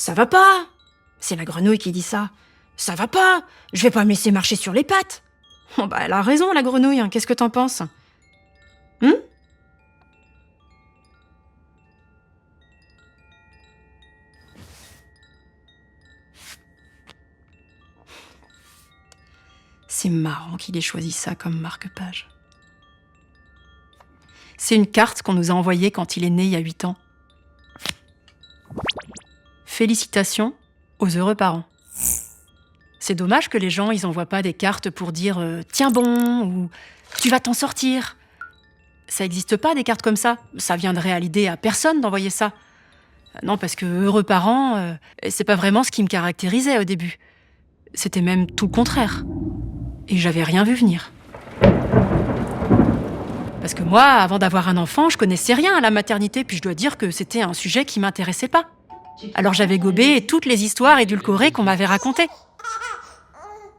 Ça va pas !» C'est la grenouille qui dit ça. « Ça va pas ! Je vais pas me laisser marcher sur les pattes !» Bon bah elle a raison la grenouille, hein. Qu'est-ce que t'en penses ? C'est marrant qu'il ait choisi ça comme marque-page. C'est une carte qu'on nous a envoyée quand il est né il y a 8 ans. Félicitations aux heureux parents. C'est dommage que les gens, ils envoient pas des cartes pour dire « Tiens bon » ou « Tu vas t'en sortir ». Ça n'existe pas des cartes comme ça. Ça viendrait à l'idée à personne d'envoyer ça. Non, parce que heureux parents, c'est pas vraiment ce qui me caractérisait au début. C'était même tout le contraire. Et j'avais rien vu venir. Parce que moi, avant d'avoir un enfant, je connaissais rien à la maternité, puis je dois dire que c'était un sujet qui m'intéressait pas. Alors j'avais gobé toutes les histoires édulcorées qu'on m'avait racontées.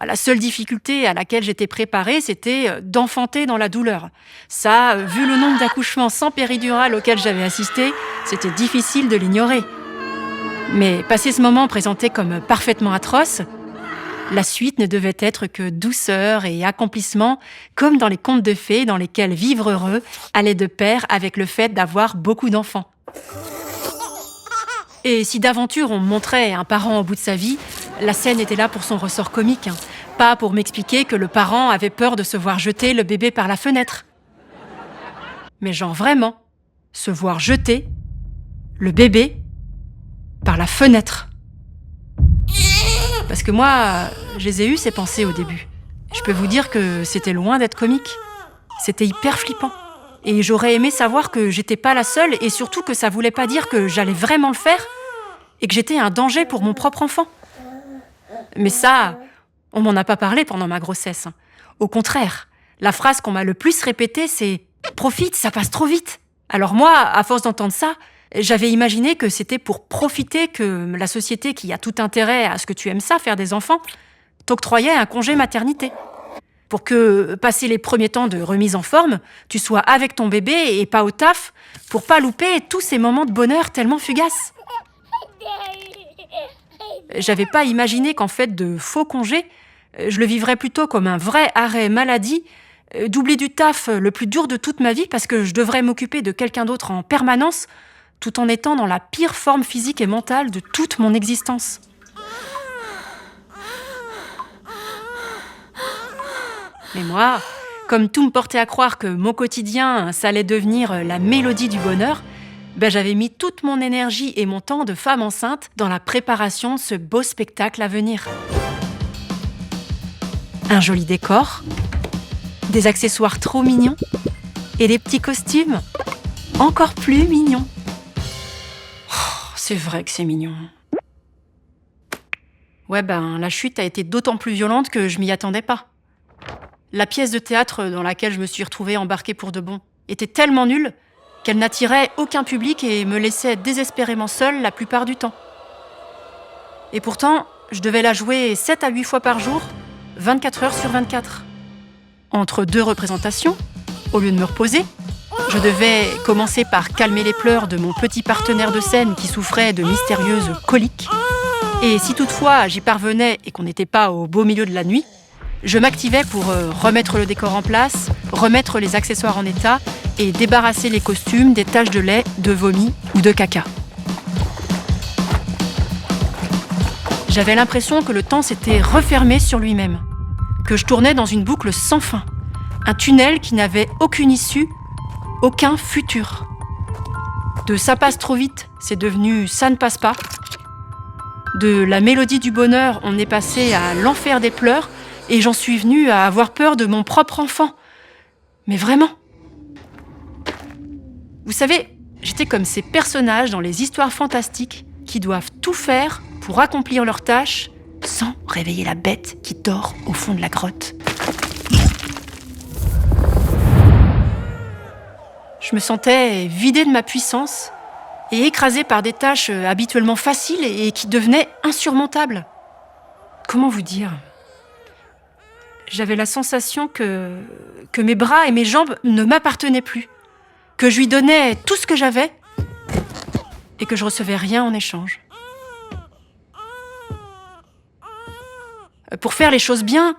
La seule difficulté à laquelle j'étais préparée, c'était d'enfanter dans la douleur. Ça, vu le nombre d'accouchements sans péridurale auxquels j'avais assisté, c'était difficile de l'ignorer. Mais passé ce moment présenté comme parfaitement atroce, la suite ne devait être que douceur et accomplissement, comme dans les contes de fées dans lesquels vivre heureux allait de pair avec le fait d'avoir beaucoup d'enfants. Et si d'aventure on me montrait un parent au bout de sa vie, la scène était là pour son ressort comique, pas pour m'expliquer que le parent avait peur de se voir jeter le bébé par la fenêtre. Mais genre vraiment, se voir jeter le bébé par la fenêtre. Parce que moi, je les ai eues ces pensées au début. Je peux vous dire que c'était loin d'être comique. C'était hyper flippant. Et j'aurais aimé savoir que j'étais pas la seule et surtout que ça voulait pas dire que j'allais vraiment le faire et que j'étais un danger pour mon propre enfant. Mais ça, on m'en a pas parlé pendant ma grossesse. Au contraire, la phrase qu'on m'a le plus répétée, c'est « Profite, ça passe trop vite !» Alors moi, à force d'entendre ça, j'avais imaginé que c'était pour profiter que la société qui a tout intérêt à ce que tu aimes ça, faire des enfants, t'octroyait un congé maternité. Pour que, passer les premiers temps de remise en forme, tu sois avec ton bébé et pas au taf, pour pas louper tous ces moments de bonheur tellement fugaces. J'avais pas imaginé qu'en fait de faux congés, je le vivrais plutôt comme un vrai arrêt maladie, doubler du taf le plus dur de toute ma vie parce que je devrais m'occuper de quelqu'un d'autre en permanence, tout en étant dans la pire forme physique et mentale de toute mon existence. Mais moi, comme tout me portait à croire que mon quotidien, ça allait devenir la mélodie du bonheur, j'avais mis toute mon énergie et mon temps de femme enceinte dans la préparation de ce beau spectacle à venir. Un joli décor, des accessoires trop mignons et des petits costumes encore plus mignons. Oh, c'est vrai que c'est mignon. Ouais, la chute a été d'autant plus violente que je m'y attendais pas. La pièce de théâtre dans laquelle je me suis retrouvée embarquée pour de bon était tellement nulle qu'elle n'attirait aucun public et me laissait désespérément seule la plupart du temps. Et pourtant, je devais la jouer 7 à 8 fois par jour, 24 heures sur 24. Entre 2 représentations, au lieu de me reposer, je devais commencer par calmer les pleurs de mon petit partenaire de scène qui souffrait de mystérieuses coliques. Et si toutefois j'y parvenais et qu'on n'était pas au beau milieu de la nuit, je m'activais pour remettre le décor en place, remettre les accessoires en état et débarrasser les costumes des taches de lait, de vomi ou de caca. J'avais l'impression que le temps s'était refermé sur lui-même, que je tournais dans une boucle sans fin, un tunnel qui n'avait aucune issue, aucun futur. De « ça passe trop vite », c'est devenu « ça ne passe pas ». De la mélodie du bonheur, on est passé à l'enfer des pleurs, et j'en suis venue à avoir peur de mon propre enfant. Mais vraiment. Vous savez, j'étais comme ces personnages dans les histoires fantastiques qui doivent tout faire pour accomplir leurs tâches sans réveiller la bête qui dort au fond de la grotte. Je me sentais vidée de ma puissance et écrasée par des tâches habituellement faciles et qui devenaient insurmontables. Comment vous dire ? J'avais la sensation que mes bras et mes jambes ne m'appartenaient plus, que je lui donnais tout ce que j'avais et que je recevais rien en échange. Pour faire les choses bien,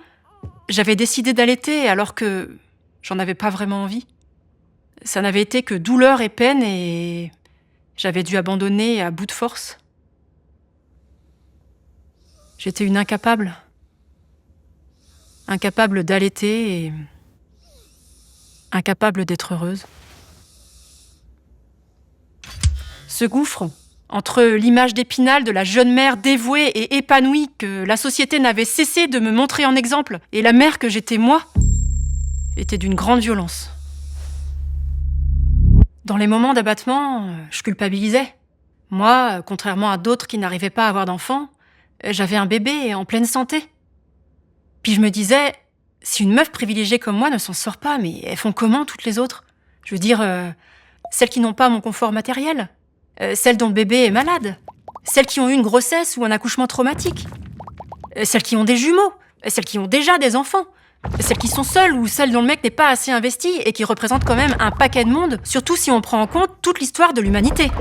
j'avais décidé d'allaiter alors que j'en avais pas vraiment envie. Ça n'avait été que douleur et peine et j'avais dû abandonner à bout de force. J'étais une incapable. Incapable d'allaiter et incapable d'être heureuse. Ce gouffre, entre l'image d'Épinal de la jeune mère dévouée et épanouie que la société n'avait cessé de me montrer en exemple, et la mère que j'étais moi, était d'une grande violence. Dans les moments d'abattement, je culpabilisais. Moi, contrairement à d'autres qui n'arrivaient pas à avoir d'enfants, j'avais un bébé en pleine santé. Puis je me disais, si une meuf privilégiée comme moi ne s'en sort pas, mais elles font comment toutes les autres ? Je veux dire, celles qui n'ont pas mon confort matériel, celles dont le bébé est malade, celles qui ont eu une grossesse ou un accouchement traumatique, celles qui ont des jumeaux, celles qui ont déjà des enfants, celles qui sont seules ou celles dont le mec n'est pas assez investi et qui représentent quand même un paquet de monde, surtout si on prend en compte toute l'histoire de l'humanité.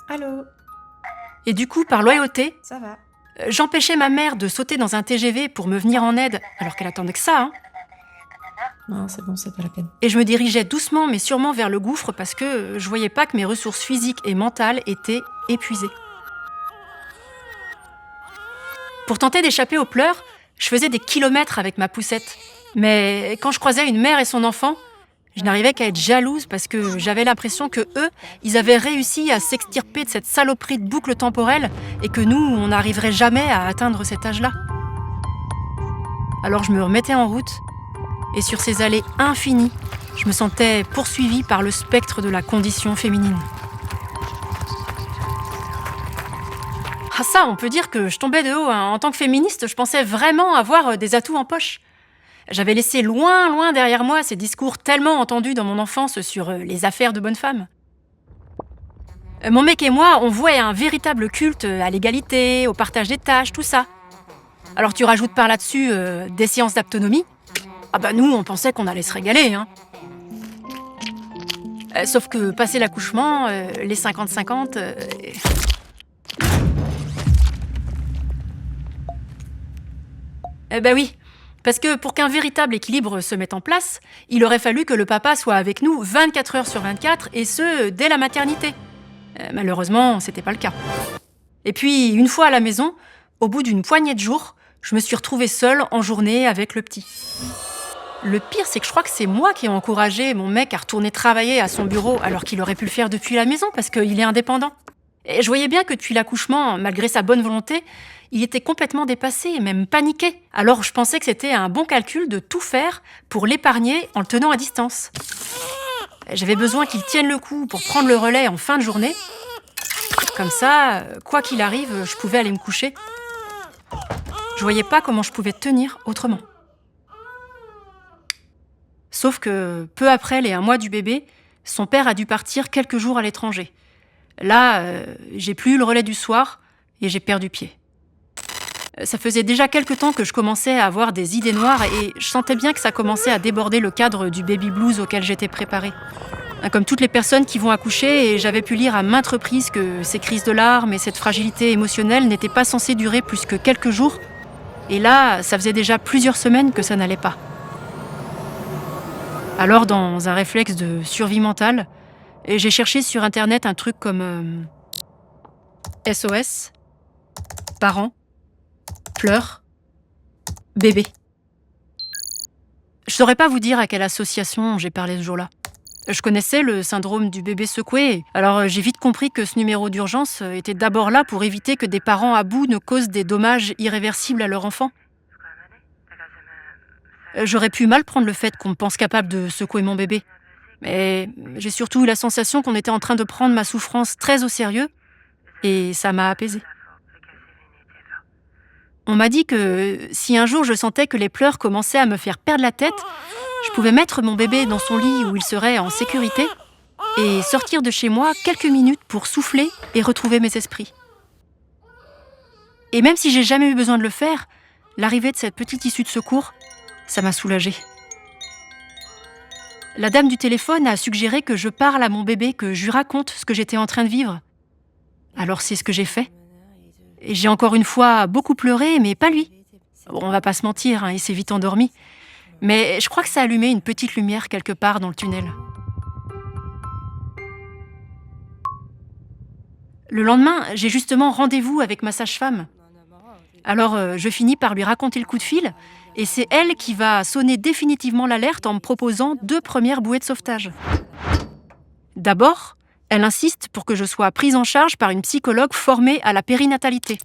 Allô, Et du coup, par loyauté, ça va? j'empêchais ma mère de sauter dans un TGV pour me venir en aide, alors qu'elle attendait que ça, hein. Non, c'est bon, c'est pas la peine. Et je me dirigeais doucement mais sûrement vers le gouffre parce que je voyais pas que mes ressources physiques et mentales étaient épuisées. Pour tenter d'échapper aux pleurs, je faisais des kilomètres avec ma poussette. Mais quand je croisais une mère et son enfant, je n'arrivais qu'à être jalouse parce que j'avais l'impression que eux, ils avaient réussi à s'extirper de cette saloperie de boucle temporelle et que nous, on n'arriverait jamais à atteindre cet âge-là. Alors je me remettais en route et sur ces allées infinies, je me sentais poursuivie par le spectre de la condition féminine. Ah ça, on peut dire que je tombais de haut, hein. En tant que féministe, je pensais vraiment avoir des atouts en poche. J'avais laissé loin, loin derrière moi ces discours tellement entendus dans mon enfance sur les affaires de bonne femme. Mon mec et moi, on vouait un véritable culte à l'égalité, au partage des tâches, tout ça. Alors tu rajoutes par là-dessus des séances d'autonomie. Ah bah nous, on pensait qu'on allait se régaler, hein. Sauf que passé l'accouchement, les 50-50... bah oui, parce que pour qu'un véritable équilibre se mette en place, il aurait fallu que le papa soit avec nous 24 heures sur 24, et ce, dès la maternité. Malheureusement, c'était pas le cas. Et puis, une fois à la maison, au bout d'une poignée de jours, je me suis retrouvée seule en journée avec le petit. Le pire, c'est que je crois que c'est moi qui ai encouragé mon mec à retourner travailler à son bureau alors qu'il aurait pu le faire depuis la maison parce qu'il est indépendant. Et je voyais bien que depuis l'accouchement, malgré sa bonne volonté, il était complètement dépassé et même paniqué. Alors je pensais que c'était un bon calcul de tout faire pour l'épargner en le tenant à distance. J'avais besoin qu'il tienne le coup pour prendre le relais en fin de journée. Comme ça, quoi qu'il arrive, je pouvais aller me coucher. Je voyais pas comment je pouvais tenir autrement. Sauf que, peu après les 1 mois du bébé, son père a dû partir quelques jours à l'étranger. Là, j'ai plus eu le relais du soir et j'ai perdu pied. Ça faisait déjà quelque temps que je commençais à avoir des idées noires et je sentais bien que ça commençait à déborder le cadre du baby blues auquel j'étais préparée. Comme toutes les personnes qui vont accoucher, et j'avais pu lire à maintes reprises que ces crises de larmes et cette fragilité émotionnelle n'étaient pas censées durer plus que quelques jours. Et là, ça faisait déjà plusieurs semaines que ça n'allait pas. Alors, dans un réflexe de survie mentale, j'ai cherché sur Internet un truc comme SOS, parents, pleurs, bébé. Je saurais pas vous dire à quelle association j'ai parlé ce jour-là. Je connaissais le syndrome du bébé secoué, alors j'ai vite compris que ce numéro d'urgence était d'abord là pour éviter que des parents à bout ne causent des dommages irréversibles à leur enfant. J'aurais pu mal prendre le fait qu'on me pense capable de secouer mon bébé. Mais j'ai surtout eu la sensation qu'on était en train de prendre ma souffrance très au sérieux, et ça m'a apaisée. On m'a dit que si un jour je sentais que les pleurs commençaient à me faire perdre la tête, je pouvais mettre mon bébé dans son lit où il serait en sécurité et sortir de chez moi quelques minutes pour souffler et retrouver mes esprits. Et même si j'ai jamais eu besoin de le faire, l'arrivée de cette petite issue de secours, ça m'a soulagée. La dame du téléphone a suggéré que je parle à mon bébé, que je lui raconte ce que j'étais en train de vivre. Alors c'est ce que j'ai fait. Et j'ai encore une fois beaucoup pleuré, mais pas lui. Bon, on va pas se mentir, il s'est vite endormi. Mais je crois que ça a allumé une petite lumière quelque part dans le tunnel. Le lendemain, j'ai justement rendez-vous avec ma sage-femme. Alors, je finis par lui raconter le coup de fil, et c'est elle qui va sonner définitivement l'alerte en me proposant 2 premières bouées de sauvetage. D'abord, elle insiste pour que je sois prise en charge par une psychologue formée à la périnatalité.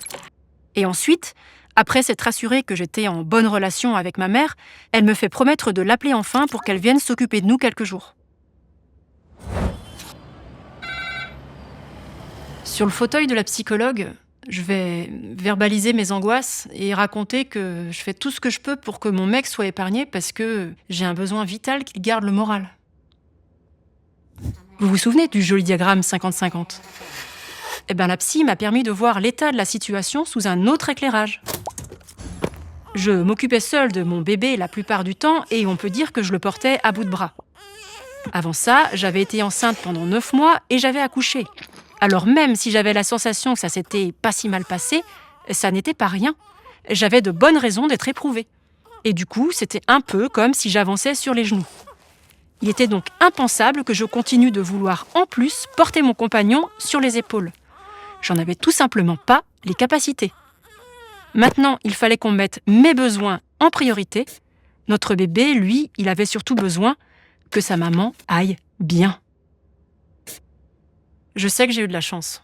Et ensuite, après s'être assurée que j'étais en bonne relation avec ma mère, elle me fait promettre de l'appeler enfin pour qu'elle vienne s'occuper de nous quelques jours. Sur le fauteuil de la psychologue, je vais verbaliser mes angoisses et raconter que je fais tout ce que je peux pour que mon mec soit épargné parce que j'ai un besoin vital qu'il garde le moral. Vous vous souvenez du joli diagramme 50-50 ? Eh bien, la psy m'a permis de voir l'état de la situation sous un autre éclairage. Je m'occupais seule de mon bébé la plupart du temps et on peut dire que je le portais à bout de bras. Avant ça, j'avais été enceinte pendant 9 mois et j'avais accouché. Alors même si j'avais la sensation que ça s'était pas si mal passé, ça n'était pas rien. J'avais de bonnes raisons d'être éprouvée. Et du coup, c'était un peu comme si j'avançais sur les genoux. Il était donc impensable que je continue de vouloir en plus porter mon compagnon sur les épaules. J'en avais tout simplement pas les capacités. Maintenant, il fallait qu'on mette mes besoins en priorité. Notre bébé, lui, il avait surtout besoin que sa maman aille bien. Je sais que j'ai eu de la chance.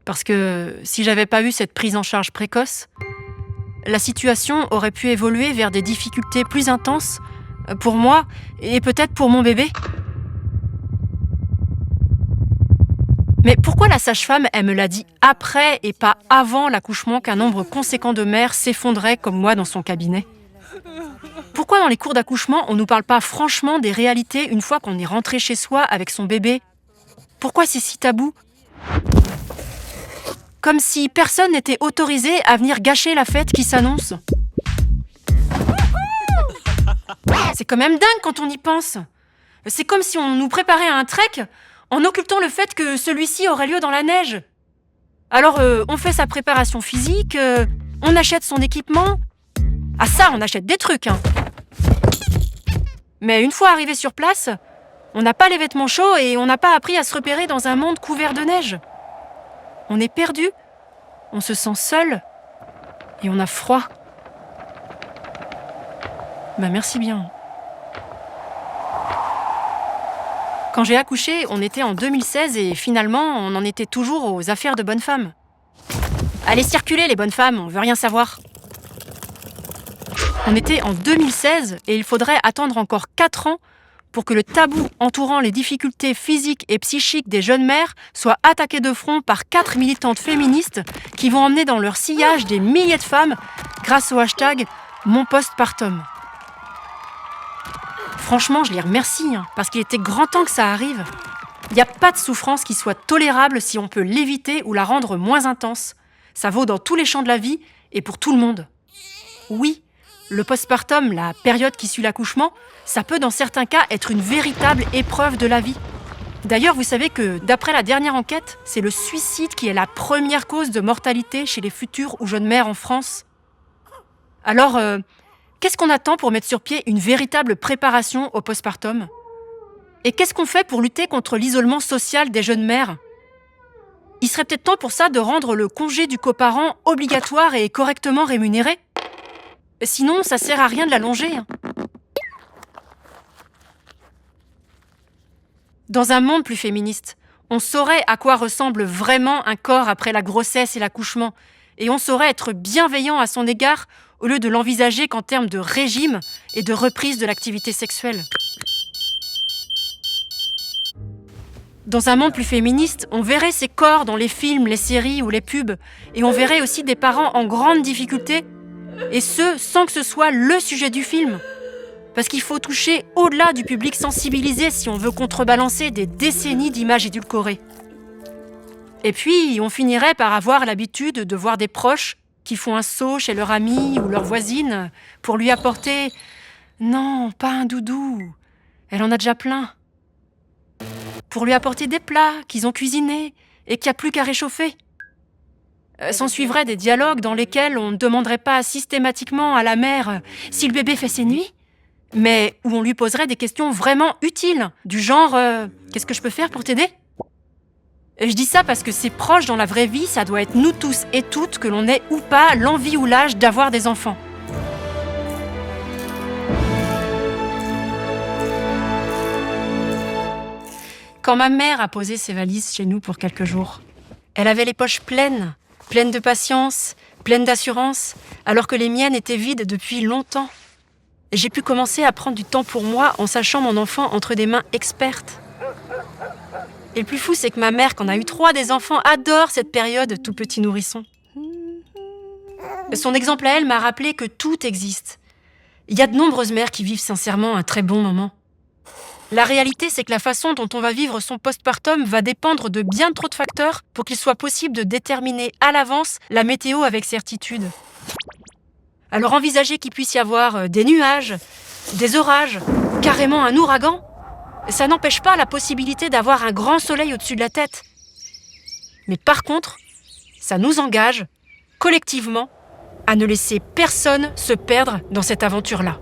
Parce que si j'avais pas eu cette prise en charge précoce, la situation aurait pu évoluer vers des difficultés plus intenses pour moi et peut-être pour mon bébé. Mais pourquoi la sage-femme, elle me l'a dit après et pas avant l'accouchement qu'un nombre conséquent de mères s'effondrait comme moi dans son cabinet ? Pourquoi dans les cours d'accouchement, on ne nous parle pas franchement des réalités une fois qu'on est rentré chez soi avec son bébé ? Pourquoi c'est si tabou ? Comme si personne n'était autorisé à venir gâcher la fête qui s'annonce. C'est quand même dingue quand on y pense. C'est comme si on nous préparait à un trek en occultant le fait que celui-ci aurait lieu dans la neige. Alors, on fait sa préparation physique, on achète son équipement. Ah ça, on achète des trucs, hein. Mais une fois arrivé sur place, on n'a pas les vêtements chauds et on n'a pas appris à se repérer dans un monde couvert de neige. On est perdu, on se sent seul et on a froid. Merci bien. Quand j'ai accouché, on était en 2016 et finalement, on en était toujours aux affaires de bonnes femmes. Allez circuler les bonnes femmes, on veut rien savoir. On était en 2016 et il faudrait attendre encore 4 ans pour que le tabou entourant les difficultés physiques et psychiques des jeunes mères soit attaqué de front par 4 militantes féministes qui vont emmener dans leur sillage des milliers de femmes grâce au hashtag #MonPostpartum. Franchement, je les remercie, parce qu'il était grand temps que ça arrive. Il n'y a pas de souffrance qui soit tolérable si on peut l'éviter ou la rendre moins intense. Ça vaut dans tous les champs de la vie et pour tout le monde. Oui, le postpartum, la période qui suit l'accouchement, ça peut dans certains cas être une véritable épreuve de la vie. D'ailleurs, vous savez que d'après la dernière enquête, c'est le suicide qui est la première cause de mortalité chez les futures ou jeunes mères en France. Alors, qu'est-ce qu'on attend pour mettre sur pied une véritable préparation au postpartum ? Et qu'est-ce qu'on fait pour lutter contre l'isolement social des jeunes mères ? Il serait peut-être temps pour ça de rendre le congé du coparent obligatoire et correctement rémunéré. Sinon, ça sert à rien de l'allonger. Dans un monde plus féministe, on saurait à quoi ressemble vraiment un corps après la grossesse et l'accouchement, et on saurait être bienveillant à son égard au lieu de l'envisager qu'en termes de régime et de reprise de l'activité sexuelle. Dans un monde plus féministe, on verrait ces corps dans les films, les séries ou les pubs, et on verrait aussi des parents en grande difficulté, et ce, sans que ce soit le sujet du film. Parce qu'il faut toucher au-delà du public sensibilisé si on veut contrebalancer des décennies d'images édulcorées. Et puis, on finirait par avoir l'habitude de voir des proches qui font un saut chez leur amie ou leur voisine pour lui apporter « Non, pas un doudou, Elle en a déjà plein. Pour lui apporter des plats qu'ils ont cuisinés et qu'il n'y a plus qu'à réchauffer. S'en suivraient des dialogues dans lesquels on ne demanderait pas systématiquement à la mère si le bébé fait ses nuits, mais où on lui poserait des questions vraiment utiles, du genre « Qu'est-ce que je peux faire pour t'aider ?» Je dis ça parce que c'est proche dans la vraie vie, ça doit être nous tous et toutes, que l'on ait ou pas l'envie ou l'âge d'avoir des enfants. Quand ma mère a posé ses valises chez nous pour quelques jours, elle avait les poches pleines de patience, pleines d'assurance, alors que les miennes étaient vides depuis longtemps. J'ai pu commencer à prendre du temps pour moi en sachant mon enfant entre des mains expertes. Et le plus fou, c'est que ma mère, qui en a eu 3 des enfants, adore cette période tout petit nourrisson. Son exemple à elle m'a rappelé que tout existe. Il y a de nombreuses mères qui vivent sincèrement un très bon moment. La réalité, c'est que la façon dont on va vivre son postpartum va dépendre de bien trop de facteurs pour qu'il soit possible de déterminer à l'avance la météo avec certitude. Alors envisager qu'il puisse y avoir des nuages, des orages, carrément un ouragan, ça n'empêche pas la possibilité d'avoir un grand soleil au-dessus de la tête. Mais par contre, ça nous engage, collectivement, à ne laisser personne se perdre dans cette aventure-là.